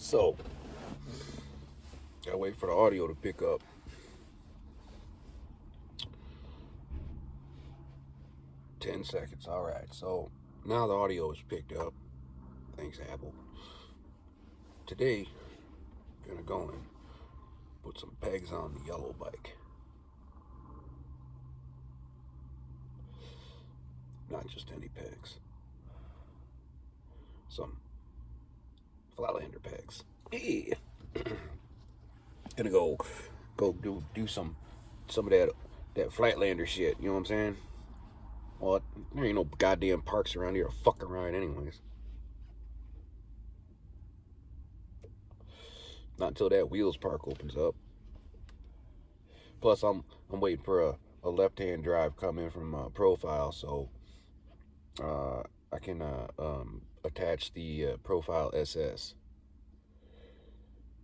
So, gotta wait for the audio to pick up. Ten seconds. All right. So now the audio is picked up. Thanks, Apple. Today, gonna go and put some pegs on the yellow bike. Not just any pegs. Some flatlander pegs. Hey. Gonna go do some of that flatlander shit. You know what I'm saying? Well, there ain't no goddamn parks around here to fuck around anyways. Not until that Wheels Park opens up. Plus, I'm waiting for a left-hand drive coming from Profile, so I can attach the Profile SS.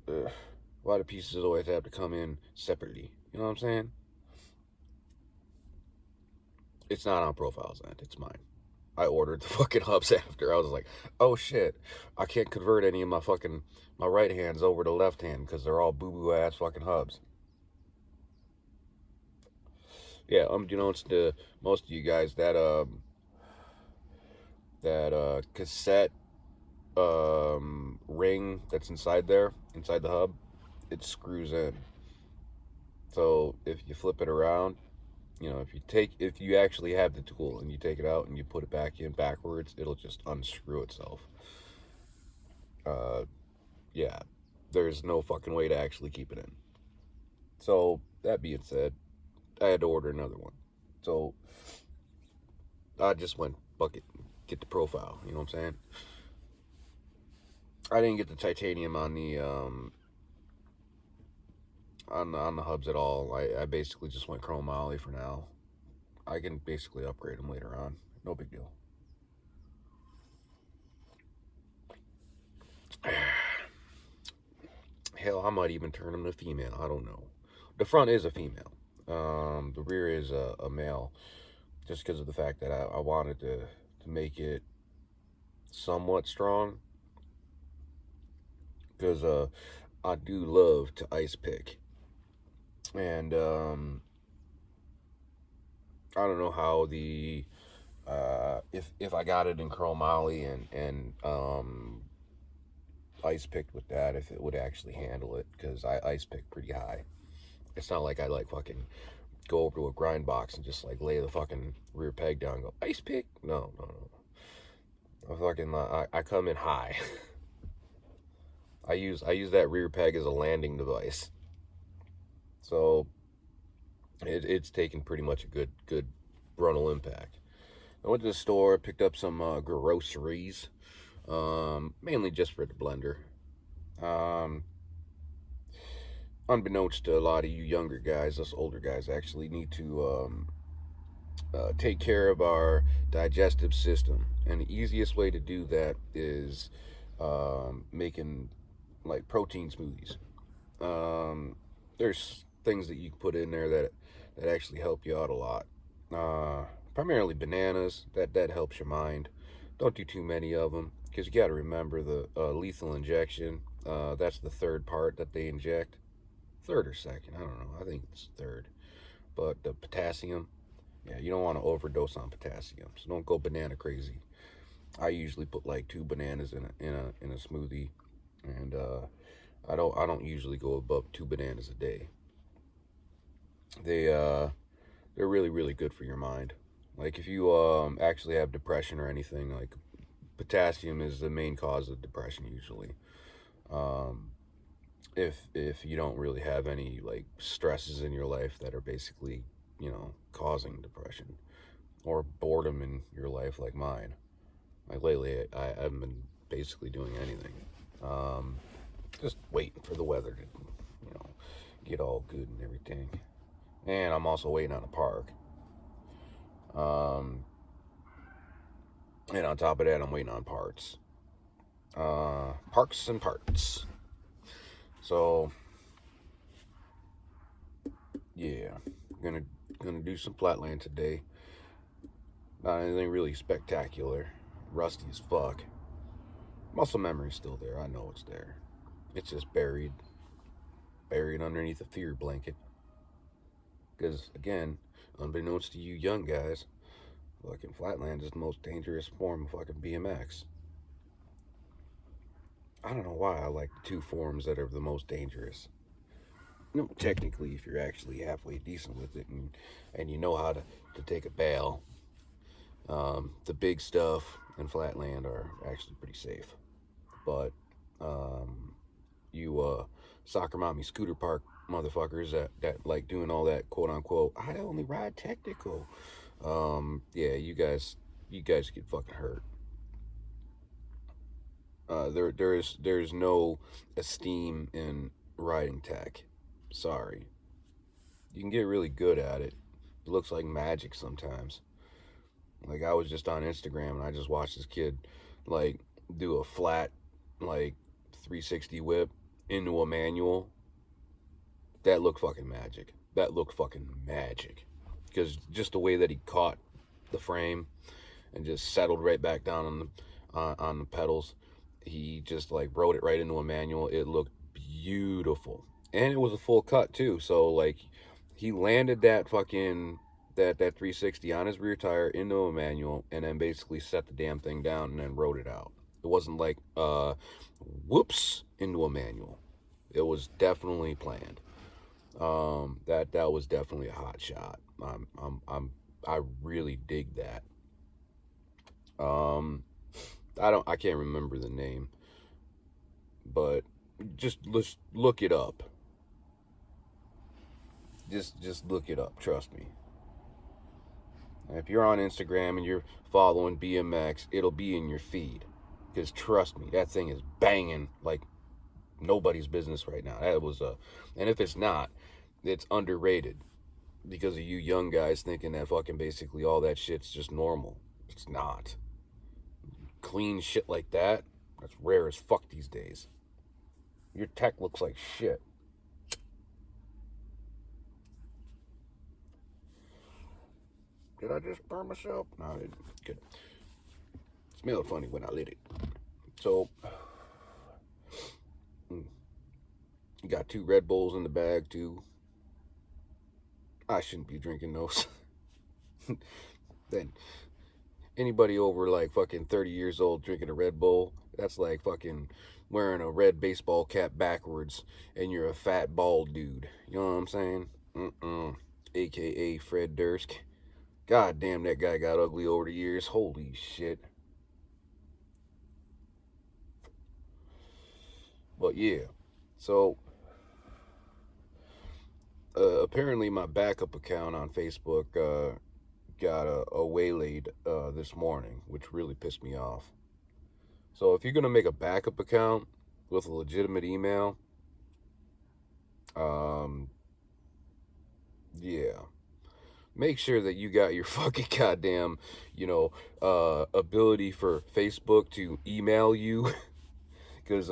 A lot of pieces always have to come in separately. You know what I'm saying? It's not on Profile's end. It's mine. I ordered the fucking hubs after. I was like, oh shit, I can't convert any of my right hands over to left hand because they're all boo-boo ass fucking hubs. Yeah, unbeknownst to most of you guys, that cassette ring that's inside the hub, it screws in. So if you flip it around, you know, if you actually have the tool and you take it out and you put it back in backwards, it'll just unscrew itself. Yeah, there's no fucking way to actually keep it in. So that being said, I had to order another one. So I just went bucket, get the Profile. You know what I'm saying? I didn't get the titanium on the on the hubs at all. I basically just went chromoly for now. I can basically upgrade them later on. No big deal. Hell, I might even turn them to female. I don't know. The front is a female. The rear is a male. Just because of the fact that I wanted to make it somewhat strong. Because I do love to ice pick. And I don't know how the if I got it in chromoly and ice picked with that, if it would actually handle it, because I ice pick pretty high. It's not like I like fucking go over to a grind box and just like lay the fucking rear peg down and go ice pick. No. I come in high. I use that rear peg as a landing device. So it's taken pretty much a good frontal impact. I went to the store, picked up some groceries, mainly just for the blender. Unbeknownst to a lot of you younger guys, us older guys actually need to take care of our digestive system, and the easiest way to do that is making like protein smoothies. There's things that you can put in there that actually help you out a lot. Primarily bananas. That helps your mind. Don't do too many of them, because you got to remember the lethal injection. That's the third part that they inject. Third or second, I don't know. I think it's third. But the potassium, yeah, you don't want to overdose on potassium. So don't go banana crazy. I usually put like 2 bananas in a smoothie, and I don't usually go above 2 bananas a day. They're really good for your mind. Like if you actually have depression or anything, like potassium is the main cause of depression usually. If you don't really have any like stresses in your life that are basically, you know, causing depression or boredom in your life like mine. Like lately, I haven't been basically doing anything. Just waiting for the weather to, you know, get all good and everything. And I'm also waiting on a park. And on top of that, I'm waiting on parts. Parks and parts. So, yeah, gonna do some flatland today. Not anything really spectacular. Rusty as fuck. Muscle memory's still there. I know it's there. It's just buried underneath a fear blanket. Because, again, unbeknownst to you young guys, fucking flatland is the most dangerous form of fucking BMX. I don't know why I like the two forms that are the most dangerous. No, technically, if you're actually halfway decent with it and you know how to take a bail, the big stuff and flatland are actually pretty safe. But you soccer mommy scooter park motherfuckers that like doing all that quote unquote I only ride technical. Yeah, you guys get fucking hurt. There's no esteem in riding tech. Sorry. You can get really good at it. It looks like magic sometimes. Like I was just on Instagram and I just watched this kid like do a flat like 360 whip into a manual. That looked fucking magic. That looked fucking magic. Because just the way that he caught the frame and just settled right back down on the pedals, he just like rode it right into a manual. It looked beautiful, and it was a full cut too. So like, he landed that fucking that 360 on his rear tire into a manual, and then basically set the damn thing down and then rode it out. It wasn't like whoops into a manual. It was definitely planned. That was definitely a hot shot. I really dig that. I can't remember the name, but let's look it up. Just look it up. Trust me. If you're on Instagram and you're following BMX, it'll be in your feed. Because trust me, that thing is banging like nobody's business right now. And if it's not, it's underrated because of you young guys thinking that fucking basically all that shit's just normal. It's not. Clean shit like that's rare as fuck these days. Your tech looks like shit. Did I just burn myself? No, I didn't. Good. It smelled funny when I lit it. So, you got 2 Red Bulls in the bag, too. I shouldn't be drinking those. Then, anybody over like fucking 30 years old drinking a Red Bull, that's like fucking wearing a red baseball cap backwards and you're a fat bald dude. You know what I'm saying? AKA Fred Durst. God damn, that guy got ugly over the years. Holy shit. But yeah, so apparently my backup account on Facebook got a waylaid this morning, which really pissed me off. So if you're gonna make a backup account with a legitimate email, yeah, make sure that you got your fucking goddamn, ability for Facebook to email you, because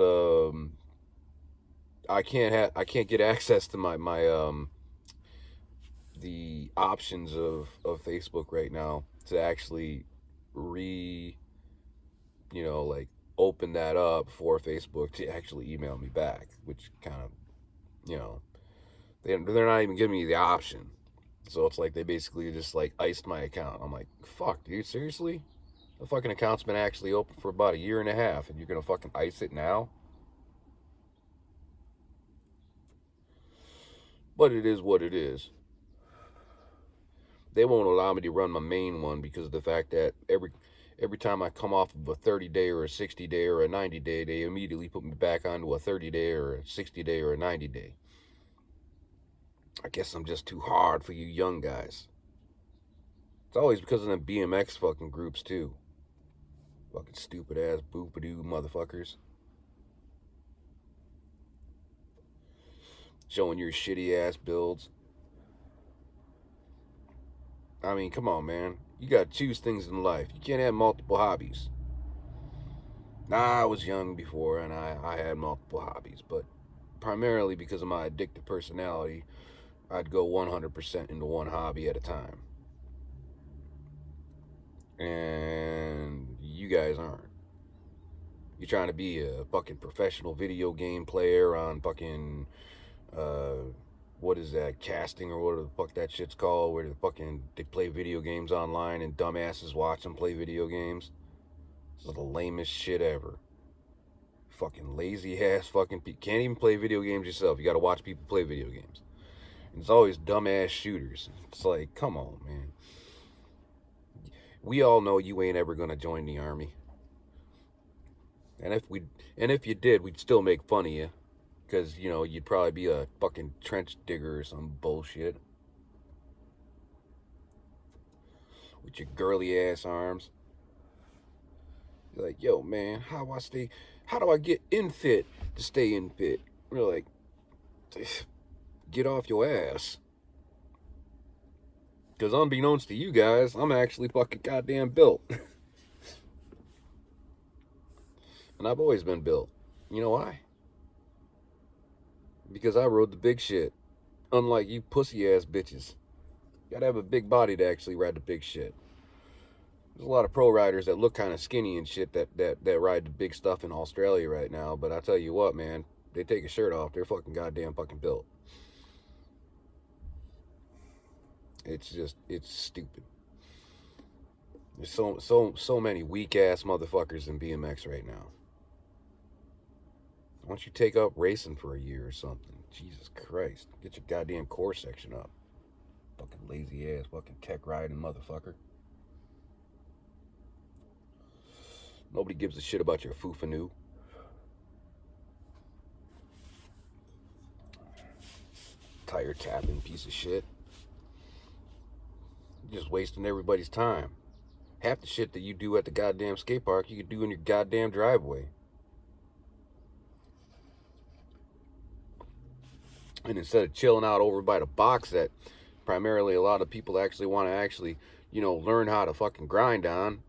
I can't get access to my the options of Facebook right now to actually like open that up for Facebook to actually email me back, which kind of, they're not even giving me the option. So it's like they basically just like iced my account. I'm like, fuck, dude, seriously? The fucking account's been actually open for about a year and a half, and you're gonna fucking ice it now? But it is what it is. They won't allow me to run my main one because of the fact that every time I come off of a 30-day or a 60-day or a 90-day, they immediately put me back onto a 30-day or a 60-day or a 90-day. I guess I'm just too hard for you young guys. It's always because of them BMX fucking groups too. Fucking stupid ass booboo motherfuckers. Showing your shitty ass builds. I mean, come on, man. You gotta choose things in life. You can't have multiple hobbies. Nah, I was young before and I had multiple hobbies, but primarily because of my addictive personality, I'd go 100% into one hobby at a time. And you guys aren't. You trying to be a fucking professional video game player on fucking what is that, casting or whatever the fuck that shit's called, where they play video games online and dumbasses watch them play video games. This is the lamest shit ever. Fucking lazy ass fucking people. Can't even play video games yourself. You gotta watch people play video games. And it's always dumbass shooters. It's like, come on, man. We all know you ain't ever gonna join the army. And if you did, we'd still make fun of you. Because, you know, you'd probably be a fucking trench digger or some bullshit. With your girly ass arms. You're like, yo, man, how do I get in fit to stay in fit? We're like, get off your ass. Because unbeknownst to you guys, I'm actually fucking goddamn built. And I've always been built. You know why? Because I rode the big shit. Unlike you pussy ass bitches. You gotta have a big body to actually ride the big shit. There's a lot of pro riders that look kind of skinny and shit that ride the big stuff in Australia right now. But I tell you what, man, they take a shirt off, they're fucking goddamn fucking built. It's stupid. There's so many weak ass motherfuckers in BMX right now. Why don't you take up racing for a year or something? Jesus Christ. Get your goddamn core section up. Fucking lazy ass fucking tech riding motherfucker. Nobody gives a shit about your foo-fa-noo. Tire tapping piece of shit. You're just wasting everybody's time. Half the shit that you do at the goddamn skate park, you could do in your goddamn driveway. And instead of chilling out over by the box that primarily a lot of people actually want to you know, learn how to fucking grind on.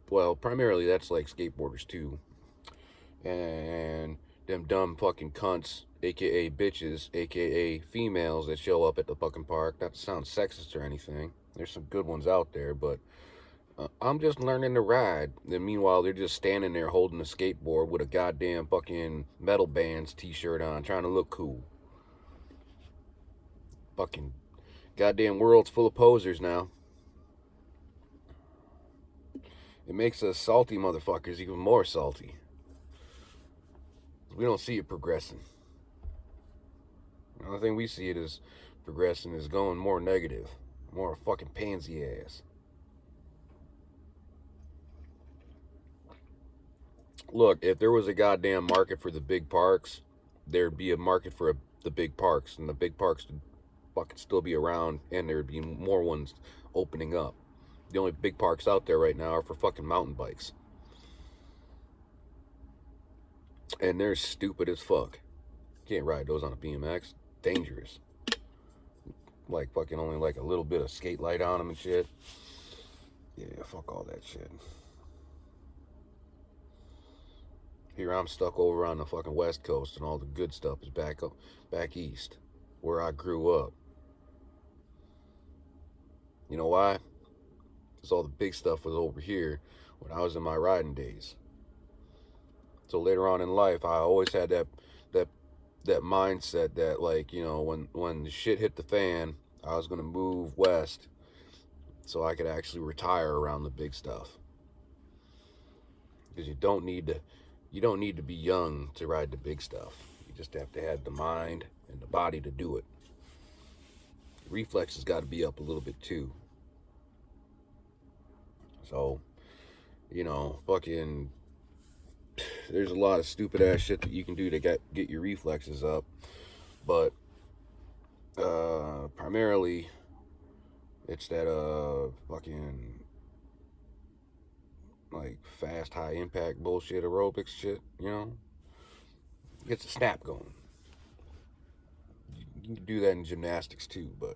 Well, primarily that's like skateboarders too. And them dumb fucking cunts, aka bitches, aka females that show up at the fucking park. Not to sound sexist or anything. There's some good ones out there, but I'm just learning to ride. Then meanwhile, they're just standing there holding a skateboard with a goddamn fucking metal bands t-shirt on, trying to look cool. Fucking goddamn world's full of posers now. It makes us salty motherfuckers even more salty. We don't see it progressing. The only thing we see it as progressing is going more negative. More fucking pansy ass. Look, if there was a goddamn market for the big parks, there'd be a market for the big parks, and the big parks would fucking still be around, and there'd be more ones opening up. The only big parks out there right now are for fucking mountain bikes. And they're stupid as fuck. Can't ride those on a BMX. Dangerous. Like fucking only like a little bit of skate light on them and shit. Yeah, fuck all that shit. Here I'm stuck over on the fucking West Coast, and all the good stuff is back east, where I grew up. You know why? Because all the big stuff was over here when I was in my riding days. So later on in life, I always had that mindset that, like, you know, when the shit hit the fan, I was gonna move west so I could actually retire around the big stuff. Because you don't need to be young to ride the big stuff. You just have to have the mind and the body to do it. Reflexes got to be up a little bit too. So, you know, fucking, there's a lot of stupid ass shit that you can do to get your reflexes up, but primarily it's that fucking like fast high impact bullshit aerobics shit, you know. Gets a snap going. You can do that in gymnastics too, but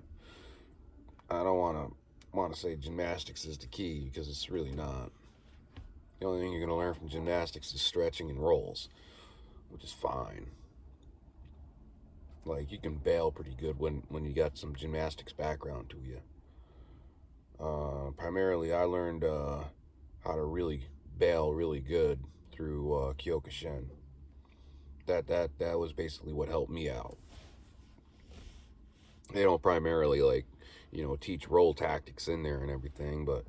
I don't want to say gymnastics is the key, because it's really not. The only thing you're going to learn from gymnastics is stretching and rolls, which is fine. Like, you can bail pretty good when you got some gymnastics background to you. Primarily, I learned how to really bail really good through Kyokushin. That was basically what helped me out. They don't primarily like, teach roll tactics in there and everything, but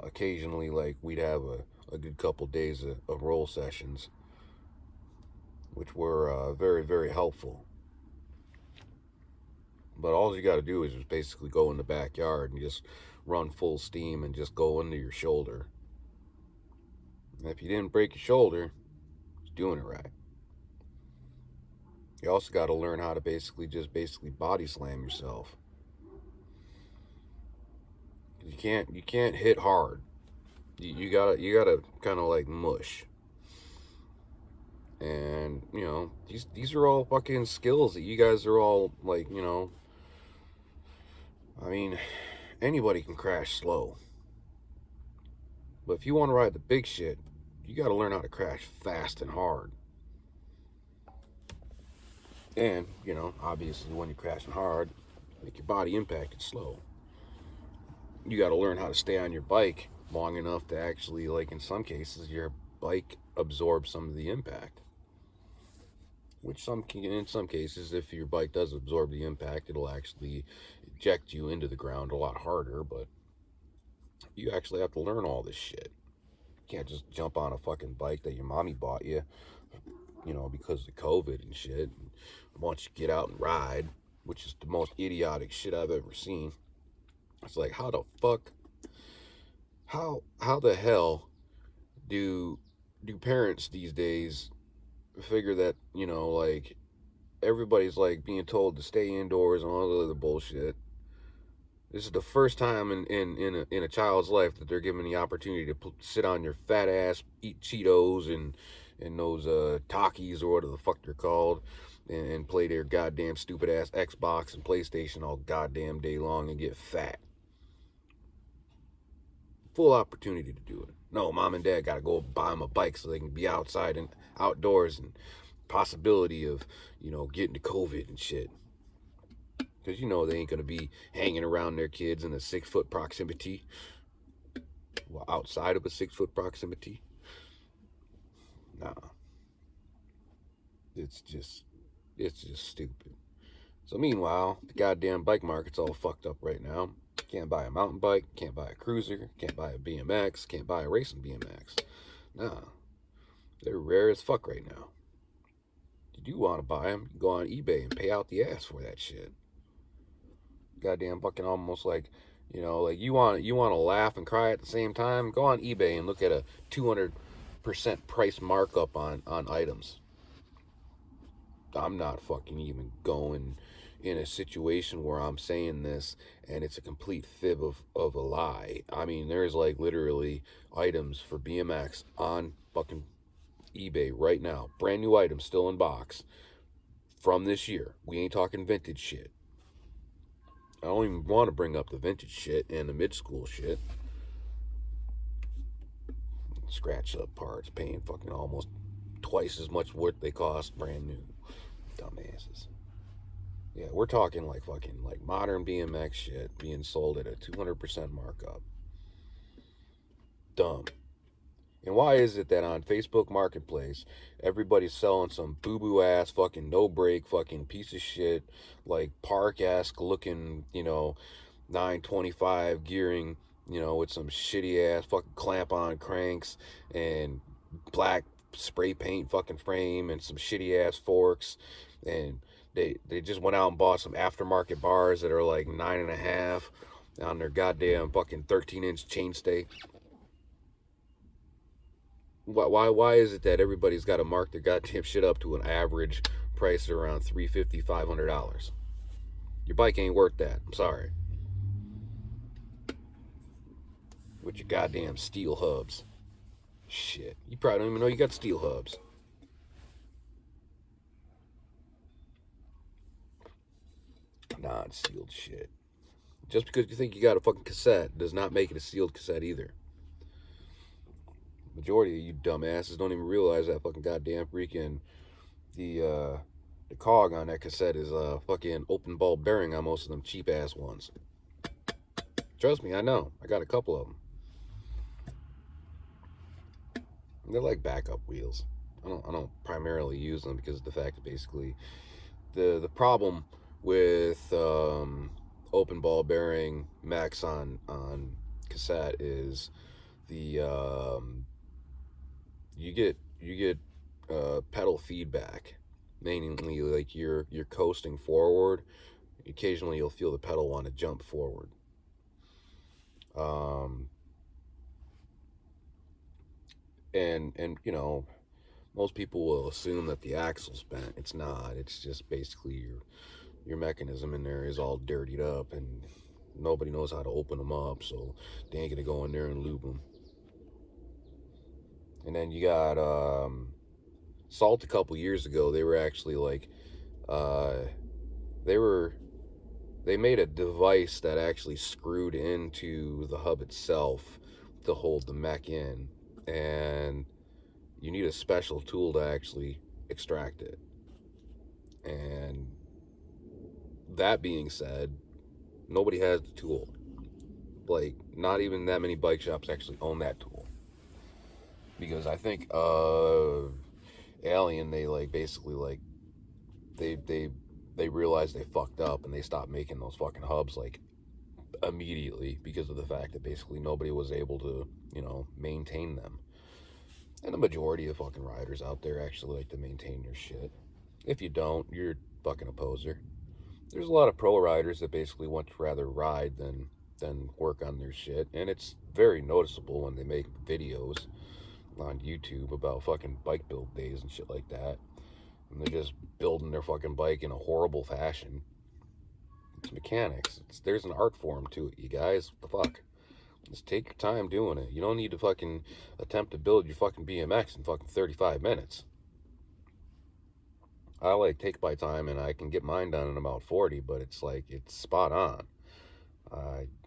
occasionally like we'd have a good couple days of roll sessions, which were very, very helpful. But all you got to do is just basically go in the backyard and just run full steam and just go under your shoulder. And if you didn't break your shoulder, you're doing it right. You also got to learn how to basically body slam yourself. You can't hit hard. You gotta kind of like mush. And these are all fucking skills that you guys are all like, I mean, anybody can crash slow. But if you want to ride the big shit, you got to learn how to crash fast and hard. And, obviously when you're crashing hard, make your body impacted slow. You got to learn how to stay on your bike long enough to actually, like in some cases, your bike absorbs some of the impact. Which in some cases, if your bike does absorb the impact, it'll actually eject you into the ground a lot harder, but you actually have to learn all this shit. You can't just jump on a fucking bike that your mommy bought you, because of COVID and shit. And once you get out and ride, which is the most idiotic shit I've ever seen. It's like, how the fuck, how the hell do parents these days figure that, like, everybody's like being told to stay indoors and all the other bullshit. This is the first time in a child's life that they're given the opportunity to sit on your fat ass, eat Cheetos and those Takis or whatever the fuck they're called, and play their goddamn stupid ass Xbox and PlayStation all goddamn day long and get fat. Full opportunity to do it. No, mom and dad gotta go buy them a bike so they can be outside and outdoors, and possibility of, getting to COVID and shit. Because they ain't gonna be hanging around their kids in a 6-foot proximity. Well, outside of a 6-foot proximity. Nah. It's just stupid. So meanwhile, the goddamn bike market's all fucked up right now. Can't buy a mountain bike, can't buy a cruiser, can't buy a BMX, can't buy a racing BMX. Nah. They're rare as fuck right now. If you do want to buy them, you go on eBay and pay out the ass for that shit. Goddamn fucking almost like, like you want to laugh and cry at the same time, go on eBay and look at a 200% price markup on items. I'm not fucking even going in a situation where I'm saying this and it's a complete fib of a lie. I mean, there's like literally items for BMX on fucking eBay right now, brand new items still in box from this year. We ain't talking vintage shit. I don't even want to bring up the vintage shit and the mid-school shit. Scratch up parts, paying fucking almost twice as much what they cost brand new. Dumbasses. Yeah, we're talking like fucking like modern BMX shit being sold at a 200% markup. Dumb. And why is it that on Facebook Marketplace, everybody's selling some boo-boo ass fucking no-brake fucking piece of shit, like park-esque looking, 925 gearing, with some shitty ass fucking clamp-on cranks and black spray paint fucking frame and some shitty ass forks, and they just went out and bought some aftermarket bars that are like 9.5 on their goddamn fucking 13-inch chainstay. Why is it that everybody's got to mark their goddamn shit up to an average price around $350, $500? Your bike ain't worth that. I'm sorry. With your goddamn steel hubs. Shit. You probably don't even know you got steel hubs. Non-sealed shit. Just because you think you got a fucking cassette does not make it a sealed cassette either. Majority of you dumbasses don't even realize that fucking goddamn freaking the cog on that cassette is a fucking open ball bearing on most of them cheap ass ones. Trust me, I know. I got a couple of them. They're like backup wheels. I don't primarily use them because of the fact that basically the problem with open ball bearing max on cassette is the you get pedal feedback, mainly like you're coasting forward. Occasionally you'll feel the pedal want to jump forward. um and you know, most people will assume that the axle's bent. It's not. It's just basically your mechanism in there is all dirtied up, and nobody knows how to open them up, so they ain't gonna go in there and lube them. And then you got Salt. A couple years ago, they were actually like uh, they were they made a device that actually screwed into the hub itself to hold the mech in, and you need a special tool to actually extract it. And that being said, nobody has the tool. Like, not even that many bike shops actually own that tool. Because I think Alien, they like basically like they they they realized they fucked up and they stopped making those fucking hubs like immediately because of the fact that basically nobody was able to, you know, maintain them. And the majority of fucking riders out there actually like to maintain their shit. If you don't, you're fucking a poser. There's a lot of pro riders that basically want to rather ride than work on their shit, and it's very noticeable when they make videos on YouTube about fucking bike build days and shit like that. And they're just building their fucking bike in a horrible fashion. It's mechanics. There's an art form to it, you guys. What the fuck? Just take your time doing it. You don't need to fucking attempt to build your fucking BMX in fucking 35 minutes. I like take my time and I can get mine done in about 40, but it's like, it's spot on.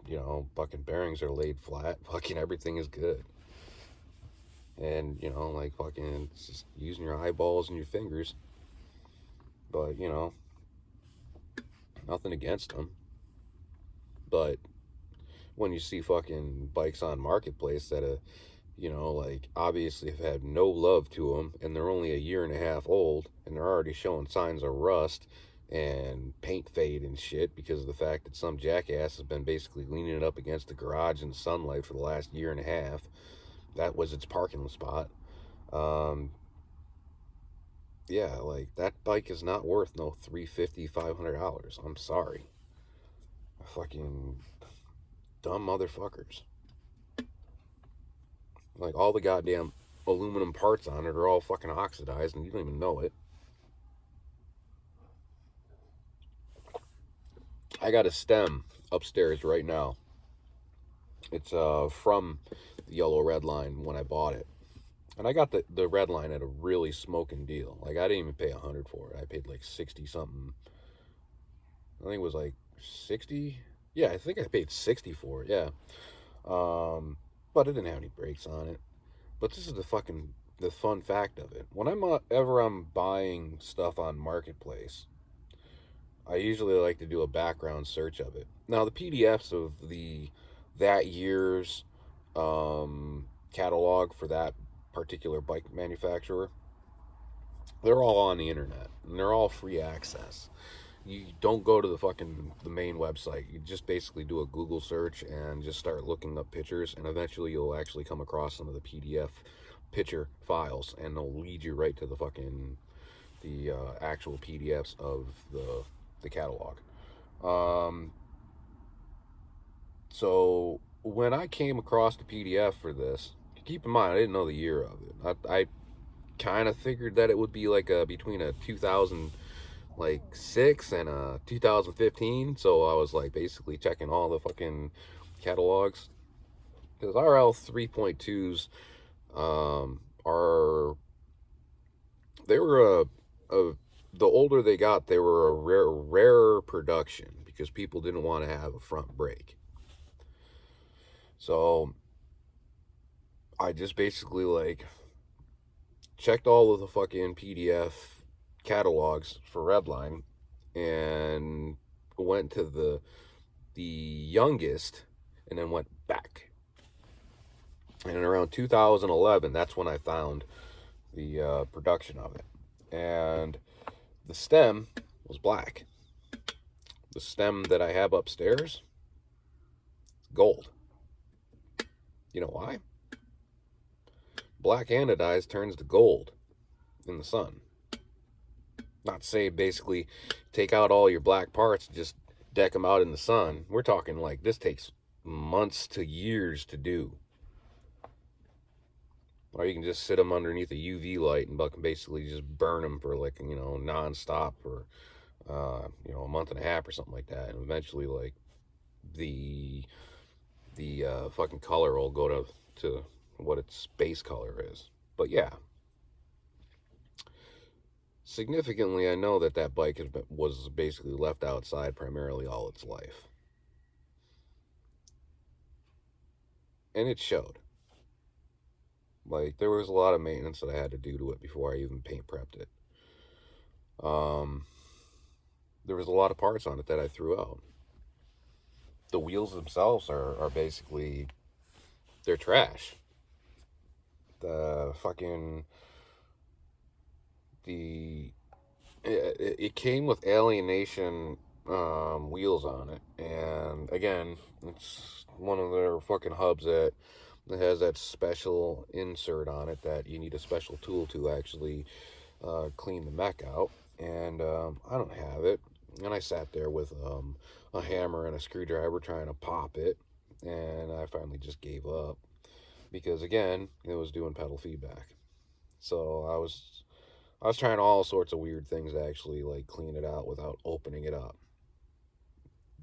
You know, fucking bearings are laid flat. Fucking everything is good. And, you know, like fucking, it's just using your eyeballs and your fingers. But, you know, nothing against them. But when you see fucking bikes on Marketplace that, you know, like obviously have had no love to them, and they're only a year and a half old, and they're already showing signs of rust and paint fade and shit because of the fact that some jackass has been basically leaning it up against the garage in the sunlight for the last year and a half. That was its parking spot. Um, yeah, like that bike is not worth no $350, $500. I'm sorry. Fucking dumb motherfuckers. Like all the goddamn aluminum parts on it are all fucking oxidized and you don't even know it. I got a stem upstairs right now. It's from the yellow red line when I bought it. And I got the red line at a really smoking deal. Like I didn't even pay 100 for it. I paid like 60 something. I think it was like 60. Yeah, I think I paid 60 for it. Yeah. But it didn't have any brakes on it. But this is the fun fact of it. When I'm buying stuff on Marketplace, I usually like to do a background search of it. Now the PDFs of that year's catalog for that particular bike manufacturer, they're all on the internet and they're all free access. You don't go to the main website. You just basically do a Google search and just start looking up pictures, and eventually you'll actually come across some of the PDF picture files, and they'll lead you right to the actual PDFs of the catalog. Um, so when I came across the PDF for this, keep in mind I didn't know the year of it. I kind of figured that it would be like between a 2006 and 2015. So I was like basically checking all the fucking catalogs because RL 3.2s are they were the older they got, they were a rarer production because people didn't want to have a front brake. So I just basically like checked all of the fucking PDF catalogs for Redline and went to the youngest and then went back. And in around 2011, that's when I found the production of it. And the stem was black. The stem that I have upstairs, gold. You know why? Black anodized turns to gold in the sun. Not to say basically take out all your black parts and just deck them out in the sun. We're talking like this takes months to years to do. Or you can just sit them underneath a UV light and basically just burn them for like, nonstop for, a month and a half or something like that. And eventually like the fucking color will go to what its base color is. But yeah, significantly, I know that bike was basically left outside primarily all its life. And it showed. Like, there was a lot of maintenance that I had to do to it before I even paint prepped it. There was a lot of parts on it that I threw out. The wheels themselves are basically, they're trash. The fucking, it came with Alienation wheels on it, and again, it's one of their fucking hubs that has that special insert on it that you need a special tool to actually clean the mech out, and I don't have it, and I sat there with a hammer and a screwdriver trying to pop it, and I finally just gave up because again, it was doing pedal feedback. So I was trying all sorts of weird things to actually like clean it out without opening it up.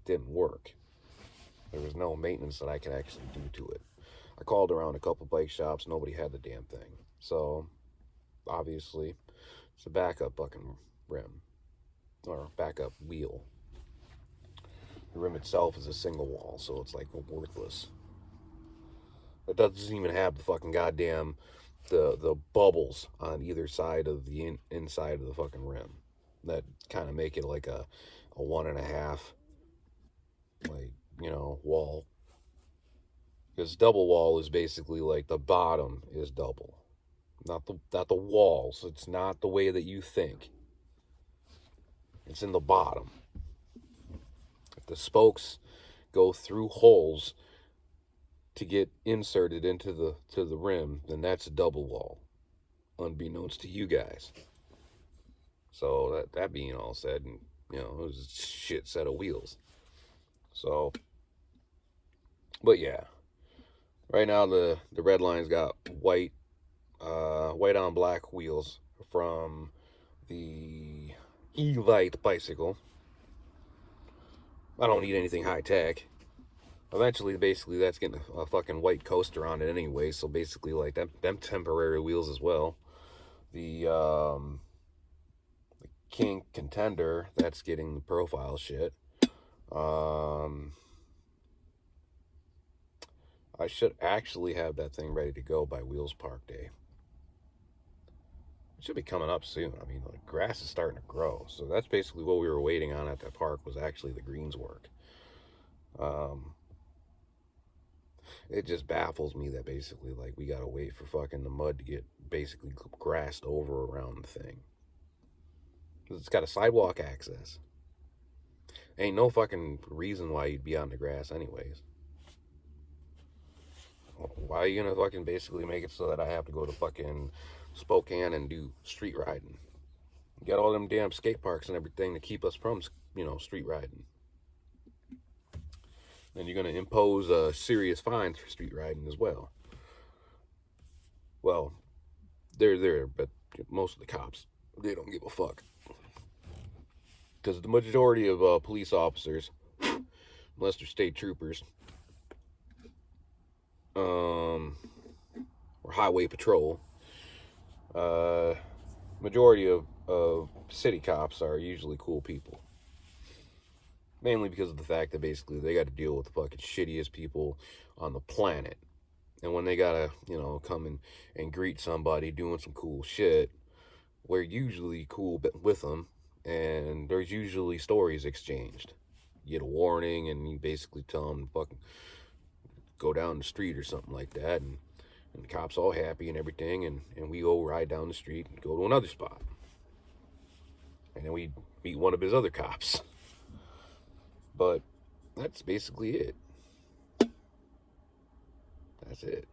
Didn't work. There was no maintenance that I could actually do to it. I called around a couple bike shops, nobody had the damn thing. So obviously it's a backup fucking rim or backup wheel. The rim itself is a single wall, so it's like worthless. It doesn't even have the fucking goddamn the bubbles on either side of the inside of the fucking rim that kind of make it like a 1.5 like wall, because double wall is basically like the bottom is double, not the walls. It's not the way that you think. It's in the bottom. If the spokes go through holes to get inserted into the rim, then that's a double wall, unbeknownst to you guys. So that being all said, and it was a shit set of wheels. So, but yeah, right now the redline's got white on black wheels from the E-Light bicycle. I don't need anything high tech. Eventually, basically, that's getting a fucking white coaster on it anyway. So basically, like them temporary wheels as well. The King Contender, that's getting the profile shit. I should actually have that thing ready to go by Wheels Park Day. It should be coming up soon. I mean, the grass is starting to grow, so that's basically what we were waiting on at that park was actually the greens work. It just baffles me that basically like we gotta wait for fucking the mud to get basically grassed over around the thing. It's got a sidewalk access. Ain't no fucking reason why you'd be on the grass anyways. Why are you gonna fucking basically make it so that I have to go to fucking Spokane and do street riding? You got all them damn skate parks and everything to keep us from, street riding. And you're gonna impose serious fines for street riding as well. Well, they're there, but most of the cops, they don't give a fuck. Because the majority of police officers, unless they're state troopers, or highway patrol, majority of city cops are usually cool people. Mainly because of the fact that basically they got to deal with the fucking shittiest people on the planet. And when they gotta, come and greet somebody doing some cool shit, we're usually cool with them, and there's usually stories exchanged. You get a warning, and you basically tell them to fucking go down the street or something like that, and And the cop's all happy and everything, and we go ride down the street and go to another spot. And then we meet one of his other cops. But that's basically it. That's it.